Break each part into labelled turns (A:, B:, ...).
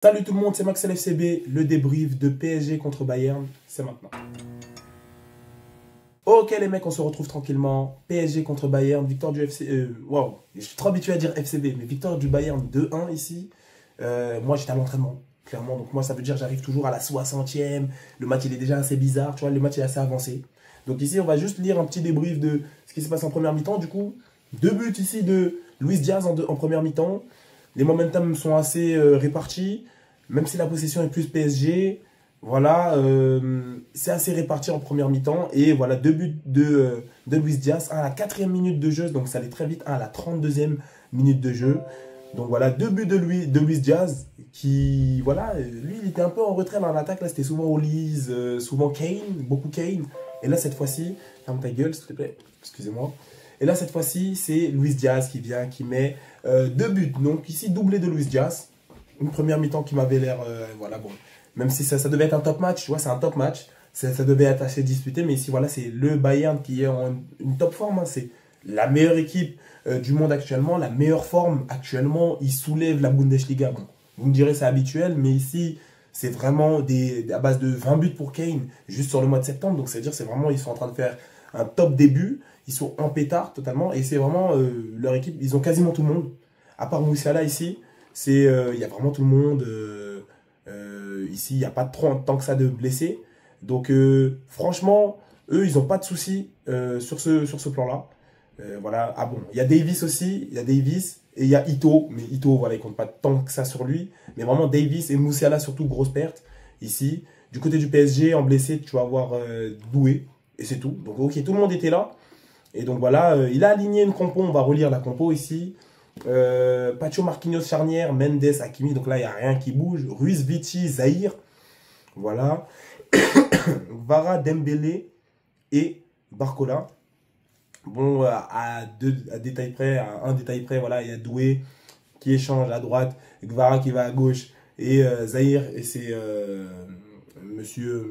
A: Salut tout le monde, c'est Max LFCB, le débrief de PSG contre Bayern, c'est maintenant. Ok les mecs, on se retrouve tranquillement, PSG contre Bayern, victoire du FC... Waouh, je suis trop habitué à dire FCB, mais victoire du Bayern 2-1 ici. Moi j'étais à l'entraînement, clairement, donc moi ça veut dire j'arrive toujours à la 60e, le match il est déjà assez bizarre, tu vois, le match est assez avancé. Donc ici on va juste lire un petit débrief de ce qui se passe en première mi-temps, du coup, 2 buts ici de Luis Diaz en première mi-temps. Les momentum sont assez répartis, même si la possession est plus PSG. Voilà, c'est assez réparti en première mi-temps. Et voilà, 2 buts de Luis Diaz, un à la 4e minute de jeu, donc ça allait très vite, un à la 32e minute de jeu. Donc voilà, 2 buts de Luis Diaz, qui, voilà, lui, il était un peu en retrait dans l'attaque. Là, c'était souvent Olise, souvent Kane, beaucoup Kane. Et là, cette fois-ci, ferme ta gueule, s'il te plaît, excusez-moi. Et là, cette fois-ci, c'est Luis Diaz qui vient, qui met 2 buts. Donc ici, doublé de Luis Diaz. Une première mi-temps qui m'avait l'air, voilà, bon. Même si ça devait être un top match, tu vois, c'est un top match. Ça devait être assez disputé, mais ici, voilà, c'est le Bayern qui est en une top forme. Hein. C'est la meilleure équipe du monde actuellement, la meilleure forme actuellement. Ils soulèvent la Bundesliga. Bon, vous me direz, c'est habituel, mais ici, c'est vraiment à base de 20 buts pour Kane, juste sur le mois de septembre. Donc, c'est-à-dire, c'est vraiment, ils sont en train de faire un top début. Ils sont en pétard totalement. Et c'est vraiment leur équipe, ils ont quasiment tout le monde. À part Moussiala ici, il y a vraiment tout le monde. Ici, il n'y a pas tant que ça de blessés. Donc, franchement, eux, ils n'ont pas de soucis sur ce plan-là. Voilà. Ah bon, il y a Davis aussi. Il y a Davis et il y a Ito. Mais Ito, voilà, il ne compte pas tant que ça sur lui. Mais vraiment, Davis et Moussiala, surtout, grosse perte ici. Du côté du PSG, en blessé, tu vas avoir Doué. Et c'est tout. Donc, ok, tout le monde était là. Et donc, voilà, il a aligné une compo. On va relire la compo ici. Pacho, Marquinhos, charnière, Mendes, Hakimi, donc là il n'y a rien qui bouge. Ruiz, Vici, Zahir, voilà. Vara, Dembélé et Barcola. Bon, à un détail près, voilà, il y a Doué qui échange à droite, Vara qui va à gauche, et Zahir, et c'est monsieur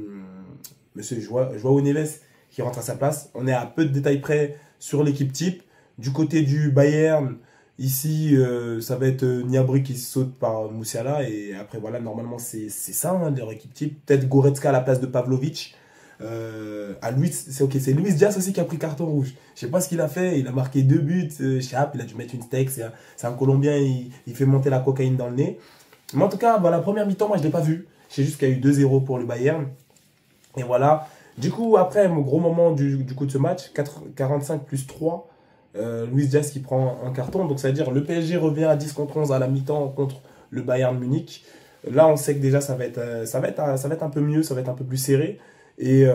A: Joao Neves qui rentre à sa place. On est à peu de détails près sur l'équipe type. Du côté du Bayern, ici, ça va être Gnabry qui saute par Moussiala. Et après, voilà, normalement, c'est ça, hein, leur équipe type. Peut-être Goretzka à la place de Pavlovic. À Luis, c'est ok, c'est Luis Diaz aussi qui a pris carton rouge. Je sais pas ce qu'il a fait. Il a marqué 2 buts. Chap, il a dû mettre une steak. C'est un Colombien. Il fait monter la cocaïne dans le nez. Mais en tout cas, voilà, la première mi-temps, moi, je ne l'ai pas vu. Je sais juste qu'il y a eu 2-0 pour le Bayern. Et voilà. Du coup, après, mon gros moment du coup de ce match, 45 plus 3. Luis Diaz qui prend un carton. Donc, ça veut dire le PSG revient à 10 contre 11 à la mi-temps contre le Bayern Munich. Là, on sait que déjà, ça va être un peu mieux, ça va être un peu plus serré. Et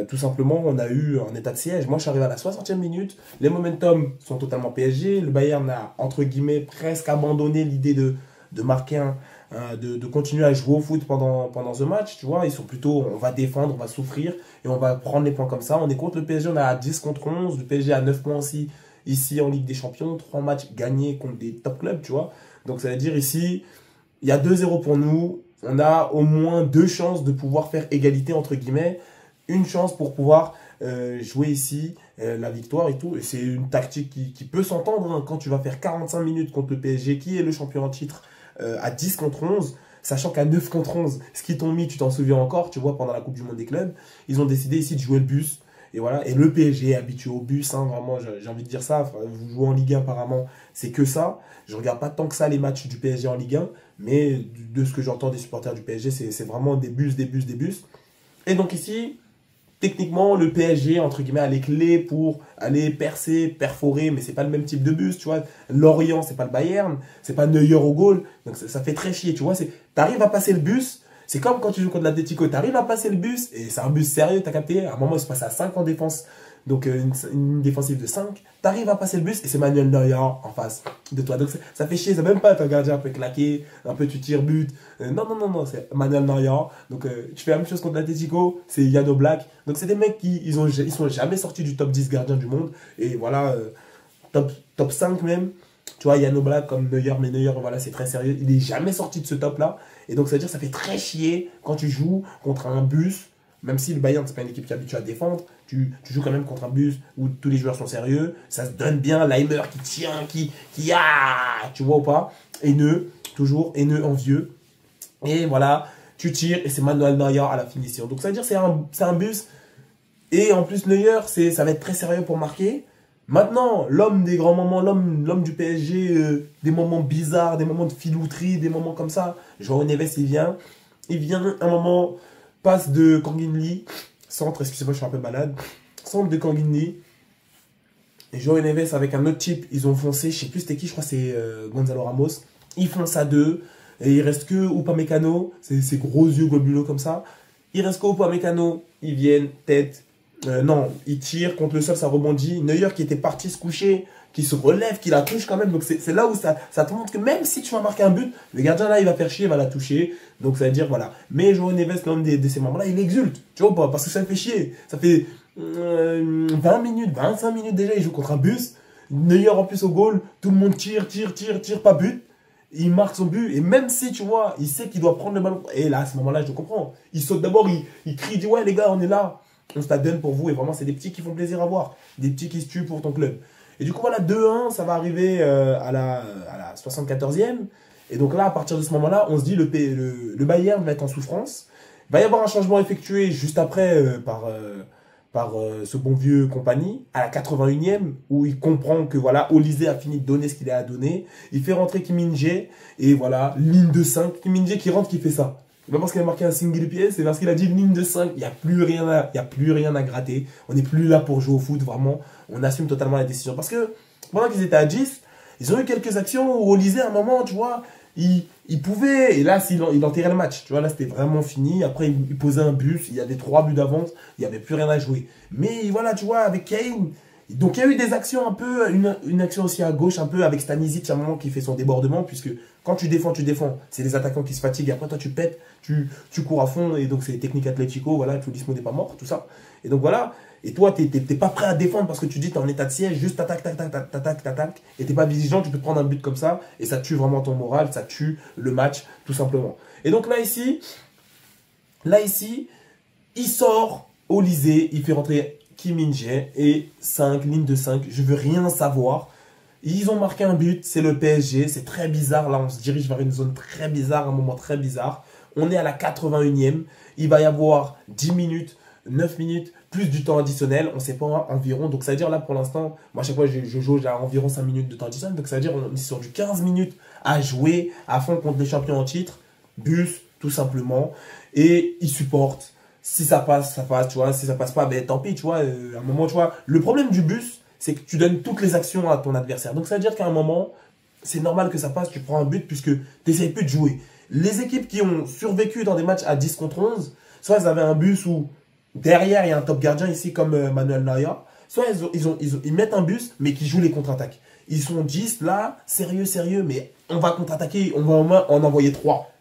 A: tout simplement, on a eu un état de siège. Moi, je suis arrivé à la 60e minute. Les momentum sont totalement PSG. Le Bayern a, entre guillemets, presque abandonné l'idée de marquer de continuer à jouer au foot pendant ce match. Tu vois, ils sont plutôt, on va défendre, on va souffrir et on va prendre les points comme ça. On est contre le PSG, on est à 10 contre 11. Le PSG a 9 points aussi ici en Ligue des Champions. 3 matchs gagnés contre des top clubs, tu vois. Donc, ça veut dire ici, il y a 2-0 pour nous. On a au moins 2 chances de pouvoir faire égalité, entre guillemets. Une chance pour pouvoir jouer ici la victoire et tout. Et c'est une tactique qui peut s'entendre hein, quand tu vas faire 45 minutes contre le PSG, qui est le champion en titre, à 10 contre 11, sachant qu'à 9 contre 11, ce qu'ils t'ont mis, tu t'en souviens encore, tu vois, pendant la Coupe du Monde des clubs, ils ont décidé ici de jouer le bus. Et voilà, et le PSG est habitué au bus, hein, vraiment, j'ai envie de dire ça. Enfin, vous jouez en Ligue 1 apparemment, c'est que ça. Je regarde pas tant que ça les matchs du PSG en Ligue 1, mais de ce que j'entends des supporters du PSG, c'est vraiment des bus, des bus, des bus. Et donc ici, techniquement, le PSG, entre guillemets, a les clés pour aller percer, perforer, mais c'est pas le même type de bus, tu vois. Lorient, c'est pas le Bayern, c'est pas Neuer au goal, donc ça fait très chier, tu vois. T'arrives à passer le bus, c'est comme quand tu joues contre l'Atlético, t'arrives à passer le bus, et c'est un bus sérieux, t'as capté, à un moment, il se passe à 5 en défense, donc une défensive de 5, t'arrives à passer le bus, et c'est Manuel Neuer en face de toi. Donc ça fait chier, c'est même pas ton gardien un peu claqué, un peu tu tires but. Non, c'est Manuel Neuer. Donc tu fais la même chose contre l'Atlético, c'est Yann Oblak. Donc c'est des mecs ils sont jamais sortis du top 10 gardiens du monde. Et voilà, top 5 même. Tu vois, Yann Oblak comme Neuer, mais Neuer, voilà, c'est très sérieux. Il est jamais sorti de ce top-là. Et donc ça veut dire que ça fait très chier quand tu joues contre un bus. Même si le Bayern, c'est pas une équipe qui est habituée à défendre, tu joues quand même contre un bus où tous les joueurs sont sérieux, ça se donne bien, Leimer qui tient, tu vois ou pas, haineux, toujours haineux, envieux. Et voilà, tu tires et c'est Manuel Neuer à la finition. Donc ça veut dire que c'est un bus. Et en plus, Neuer, ça va être très sérieux pour marquer. Maintenant, l'homme des grands moments, l'homme du PSG, des moments bizarres, des moments de filouterie, des moments comme ça. Joao Neves, il vient un moment, passe de Kangin Lee, centre, excusez-moi, je suis un peu malade, centre de Kangin Lee. Et Joao Neves avec un autre type, ils ont foncé, je sais plus c'était qui, je crois que c'est Gonzalo Ramos. Ils foncent à deux, et il reste que Upamecano, ces gros yeux globuleux comme ça. Il reste que Upamecano, ils viennent, tête. Non, il tire contre le sol, ça rebondit. Neuer qui était parti se coucher, qui se relève, qui la touche quand même. Donc c'est là où ça te montre que même si tu vas marquer un but, le gardien là il va faire chier, il va la toucher. Donc ça veut dire voilà. Mais Joao Neves, l'homme de ces moments-là, il exulte. Tu vois pas, parce que ça fait chier. Ça fait 20 minutes, 25 minutes déjà, il joue contre un bus. Neuer en plus au goal, tout le monde tire, pas but. Il marque son but, et même si, tu vois, il sait qu'il doit prendre le ballon. Et là, à ce moment-là, je le comprends. Il saute d'abord, il crie, il dit ouais les gars, on est là. On se la donne pour vous, et vraiment, c'est des petits qui font plaisir à voir. Des petits qui se tuent pour ton club. Et du coup, voilà, 2-1, ça va arriver à la 74e. Et donc là, à partir de ce moment-là, on se dit le Bayern va être en souffrance. Il va y avoir un changement effectué juste après par ce bon vieux compagnie, à la 81e, où il comprend que voilà, Olysée a fini de donner ce qu'il a à donner. Il fait rentrer Kim Min-jae, et voilà, ligne de 5. Kim Min-jae qui rentre, qui fait ça. C'est pas parce qu'il a marqué un single pied, c'est parce qu'il a dit ligne de 5. Il n'y a plus rien à gratter. On n'est plus là pour jouer au foot, vraiment. On assume totalement la décision. Parce que pendant qu'ils étaient à 10, ils ont eu quelques actions où Olysée, à un moment, tu vois, il pouvait, et là, il enterrait le match. Tu vois, là, c'était vraiment fini. Après, il posait un but. Il y avait 3 buts d'avance. Il n'y avait plus rien à jouer. Mais voilà, tu vois, avec Kane. Donc, il y a eu des actions un peu, une action aussi à gauche, un peu avec Stanisic, à un moment qui fait son débordement, puisque quand tu défends. C'est les attaquants qui se fatiguent. Après, toi, tu pètes, tu cours à fond, et donc c'est technique Atlético, voilà, Tulismo n'est pas mort, tout ça. Et donc voilà. Et toi, t'es pas prêt à défendre parce que tu dis t'es en état de siège, juste t'attaques, et t'es pas vigilant, tu peux te prendre un but comme ça, et ça tue vraiment ton moral, ça tue le match, tout simplement. Et donc là, ici, il sort Olysée, il fait rentrer Kim Min-jae, et 5, ligne de 5, je veux rien savoir. Ils ont marqué un but, c'est le PSG, c'est très bizarre, là on se dirige vers une zone très bizarre, un moment très bizarre. On est à la 81e, il va y avoir 10 minutes, 9 minutes, plus du temps additionnel, on ne sait pas environ. Donc ça veut dire là pour l'instant, moi à chaque fois je joue à environ 5 minutes de temps additionnel. Donc ça veut dire on est sur du 15 minutes à jouer à fond contre les champions en titre. Bus, tout simplement. Et ils supportent. Si ça passe, ça passe, tu vois. Si ça passe pas, ben tant pis, tu vois. À un moment, tu vois. Le problème du bus, c'est que tu donnes toutes les actions à ton adversaire. Donc ça veut dire qu'à un moment, c'est normal que ça passe, tu prends un but puisque tu n'essayes plus de jouer. Les équipes qui ont survécu dans des matchs à 10 contre 11, soit elles avaient un bus où derrière, il y a un top gardien ici comme Manuel Neuer. Soit ils mettent un bus, mais qui joue les contre-attaques. Ils sont 10 là, sérieux, mais on va contre-attaquer, on va au moins en envoyer 3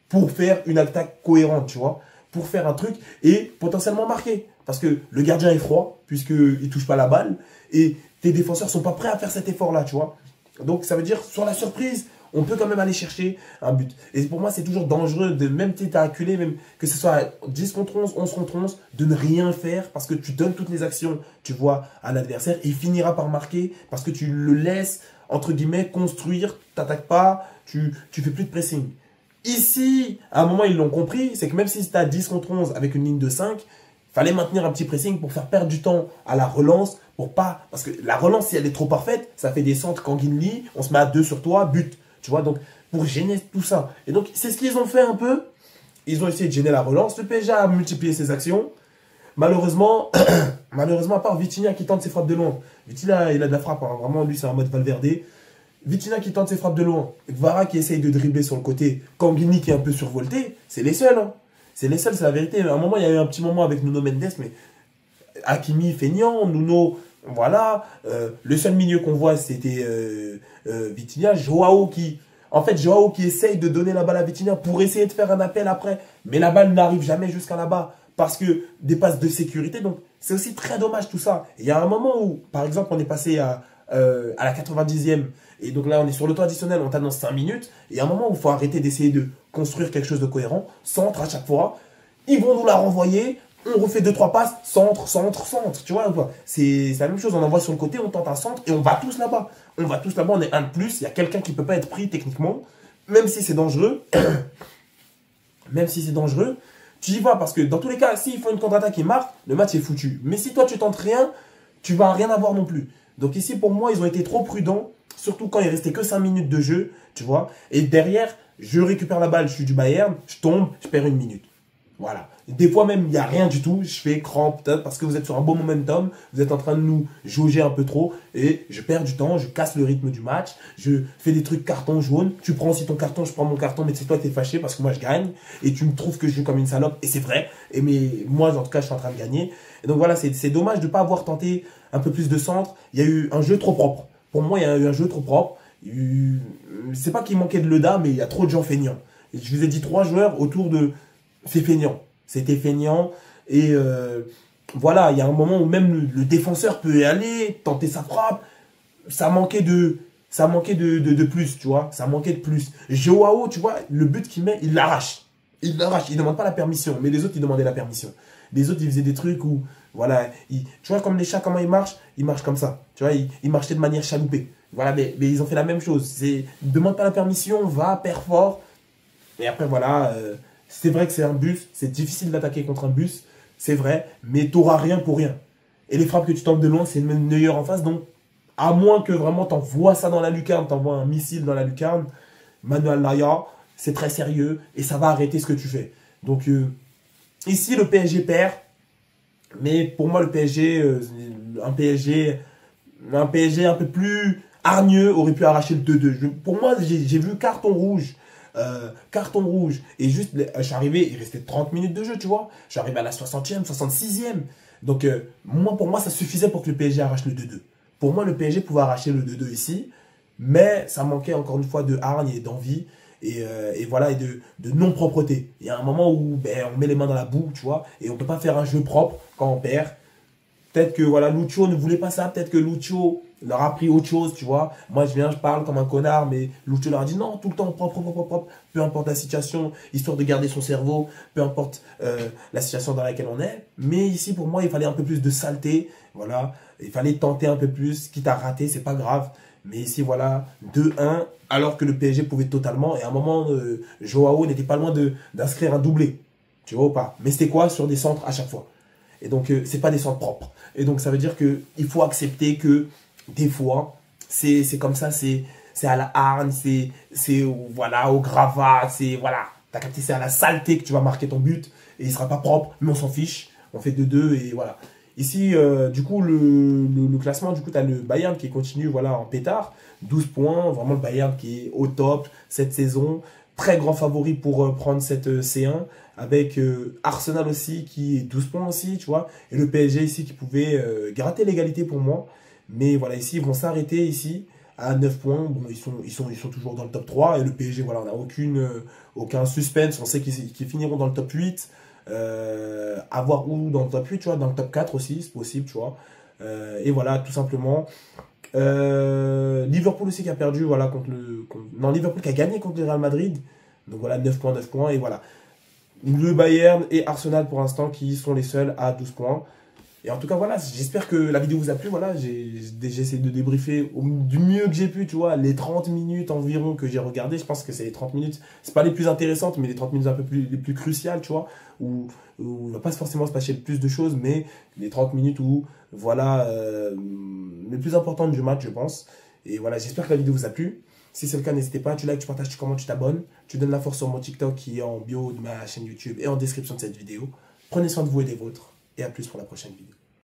A: pour faire une attaque cohérente, tu vois. Pour faire un truc et potentiellement marquer. Parce que le gardien est froid, puisqu'il ne touche pas la balle, et tes défenseurs ne sont pas prêts à faire cet effort-là, tu vois. Donc ça veut dire, sur la surprise, on peut quand même aller chercher un but. Et pour moi, c'est toujours dangereux, de même t'as acculé, même que ce soit 10 contre 11, 11 contre 11, de ne rien faire parce que tu donnes toutes les actions, tu vois, à l'adversaire et il finira par marquer parce que tu le laisses, entre guillemets, construire, tu n'attaques pas, tu fais plus de pressing. Ici, à un moment, ils l'ont compris, c'est que même si tu as 10 contre 11 avec une ligne de 5, fallait maintenir un petit pressing pour faire perdre du temps à la relance, pour pas... Parce que la relance, si elle est trop parfaite, ça fait des centres Kangin Lee, on se met à 2 sur toi, but. Tu vois, donc, pour gêner tout ça. Et donc, c'est ce qu'ils ont fait un peu. Ils ont essayé de gêner la relance. Le PSG a multiplié ses actions. Malheureusement, à part Vitinha qui tente ses frappes de loin. Vitinha, il a de la frappe, hein. Vraiment, lui, c'est un mode Valverde. Vitinha qui tente ses frappes de loin. Kvara qui essaye de dribbler sur le côté. Kangin Lee qui est un peu survolté. C'est les seuls, hein. C'est les seuls, c'est la vérité. À un moment, il y a eu un petit moment avec Nuno Mendes, mais Hakimi feignant, Nuno, voilà. Le seul milieu qu'on voit, c'était Vitinha. Joao qui essaye de donner la balle à Vitinha pour essayer de faire un appel après. Mais la balle n'arrive jamais jusqu'à là-bas parce que des passes de sécurité. Donc, c'est aussi très dommage tout ça. Il y a un moment où, par exemple, on est passé à la 90e. Et donc là, on est sur le temps additionnel, on t'annonce 5 minutes. Et il y a un moment où il faut arrêter d'essayer de construire quelque chose de cohérent. Centre à chaque fois. Ils vont nous la renvoyer. On refait 2-3 passes. Centre. Tu vois, c'est la même chose. On envoie sur le côté, on tente un centre et on va tous là-bas. On est un de plus. Il y a quelqu'un qui ne peut pas être pris techniquement. Même si c'est dangereux. même si c'est dangereux, tu y vas parce que dans tous les cas, s'ils font une contre-attaque et marquent, le match est foutu. Mais si toi tu tentes rien, tu vas rien avoir non plus. Donc ici, pour moi, ils ont été trop prudents, surtout quand il restait que 5 minutes de jeu, tu vois. Et derrière, je récupère la balle, je suis du Bayern, je tombe, je perds 1 minute. Voilà. Des fois même, il n'y a rien du tout. Je fais crampe peut-être parce que vous êtes sur un bon momentum. Vous êtes en train de nous jauger un peu trop. Et je perds du temps. Je casse le rythme du match. Je fais des trucs carton jaune. Tu prends aussi ton carton, je prends mon carton. Mais c'est toi qui es fâché parce que moi je gagne. Et tu me trouves que je joue comme une salope. Et c'est vrai. Mais moi, en tout cas, je suis en train de gagner. Et donc voilà, c'est dommage de ne pas avoir tenté un peu plus de centre. Il y a eu un jeu trop propre. Pour moi, il y a eu un jeu trop propre. C'est pas qu'il manquait de l'EDA, mais il y a trop de gens feignants. Et je vous ai dit 3 joueurs autour de... C'est feignant. C'était feignant. Et voilà, il y a un moment où même le défenseur peut y aller, tenter sa frappe. Ça manquait de plus, tu vois. Ça manquait de plus. Joao, tu vois, le but qu'il met, il l'arrache. Il l'arrache. Il ne demande pas la permission. Mais les autres, ils demandaient la permission. Les autres, ils faisaient des trucs où, voilà, tu vois, comme les chats, comment ils marchent comme ça. Tu vois, ils marchaient de manière chaloupée. Voilà, mais ils ont fait la même chose. Ne demande pas la permission, va, perds fort. Et après, voilà, c'est vrai que c'est un bus. C'est difficile d'attaquer contre un bus. C'est vrai, mais tu n'auras rien pour rien. Et les frappes que tu tentes de loin, c'est une Neuer en face. Donc, à moins que vraiment tu envoies ça dans la lucarne, tu envoies un missile dans la lucarne, Manuel Neuer, c'est très sérieux et ça va arrêter ce que tu fais. Donc, ici, le PSG perd. Mais pour moi, le PSG, un PSG un peu plus hargneux aurait pu arracher le 2-2. Pour moi, j'ai vu carton rouge. Carton rouge. Et juste, je suis arrivé, il restait 30 minutes de jeu, tu vois. Je suis arrivé à la 60e, 66e. Donc, pour moi, ça suffisait pour que le PSG arrache le 2-2. Pour moi, le PSG pouvait arracher le 2-2 ici. Mais ça manquait encore une fois de hargne et d'envie. Et voilà, et de non-propreté. Il y a un moment où on met les mains dans la boue, tu vois. Et on ne peut pas faire un jeu propre quand on perd. Peut-être que voilà, Lucho ne voulait pas ça. Peut-être que Lucho leur a pris autre chose, tu vois. Moi, je parle comme un connard, mais Lucho leur a dit non, tout le temps propre, propre, propre. Peu importe la situation, histoire de garder son cerveau. Peu importe la situation dans laquelle on est. Mais ici, pour moi, il fallait un peu plus de saleté. Voilà, il fallait tenter un peu plus. Quitte à rater, c'est pas grave. Mais ici, voilà, 2-1, alors que le PSG pouvait totalement. Et à un moment, Joao n'était pas loin d'inscrire un doublé. Tu vois ou pas? Mais c'était quoi? Sur des centres à chaque fois. Et donc, c'est pas des centres propres. Et donc, ça veut dire qu'il faut accepter que des fois, c'est comme ça, c'est à la hargne, c'est voilà, au gravat, c'est voilà. T'as capté, c'est à la saleté que tu vas marquer ton but. Et il sera pas propre, mais on s'en fiche. On fait 2-2 et voilà. Ici, du coup, le classement, du coup, tu as le Bayern qui continue voilà, en pétard. 12 points, vraiment le Bayern qui est au top cette saison. Très grand favori pour prendre cette C1. Avec Arsenal aussi qui est 12 points aussi, tu vois. Et le PSG ici qui pouvait gratter l'égalité pour moi. Mais voilà, ici, ils vont s'arrêter ici à 9 points. Bon, ils sont toujours dans le top 3. Et le PSG, voilà, on n'a aucun suspense. On sait qu'ils finiront dans le top 8. À voir où dans le top 8, tu vois, dans le top 4 aussi, c'est possible, tu vois. Et voilà, tout simplement. Liverpool aussi qui a perdu, voilà, non, Liverpool qui a gagné contre le Real Madrid. Donc voilà, 9 points, 9 points. Et voilà. Le Bayern et Arsenal pour l'instant qui sont les seuls à 12 points. Et en tout cas, voilà, j'espère que la vidéo vous a plu. Voilà, j'ai essayé de débriefer du mieux que j'ai pu, tu vois, les 30 minutes environ que j'ai regardé. Je pense que c'est les 30 minutes, c'est pas les plus intéressantes, mais les 30 minutes un peu les plus cruciales, tu vois, où il ne va pas forcément se passer le plus de choses, mais les 30 minutes où, voilà, les plus importantes du match, je pense. Et voilà, j'espère que la vidéo vous a plu. Si c'est le cas, n'hésitez pas, tu likes, tu partages, tu commentes, tu t'abonnes. Tu donnes la force sur mon TikTok qui est en bio de ma chaîne YouTube et en description de cette vidéo. Prenez soin de vous et des vôtres. Et à plus pour la prochaine vidéo.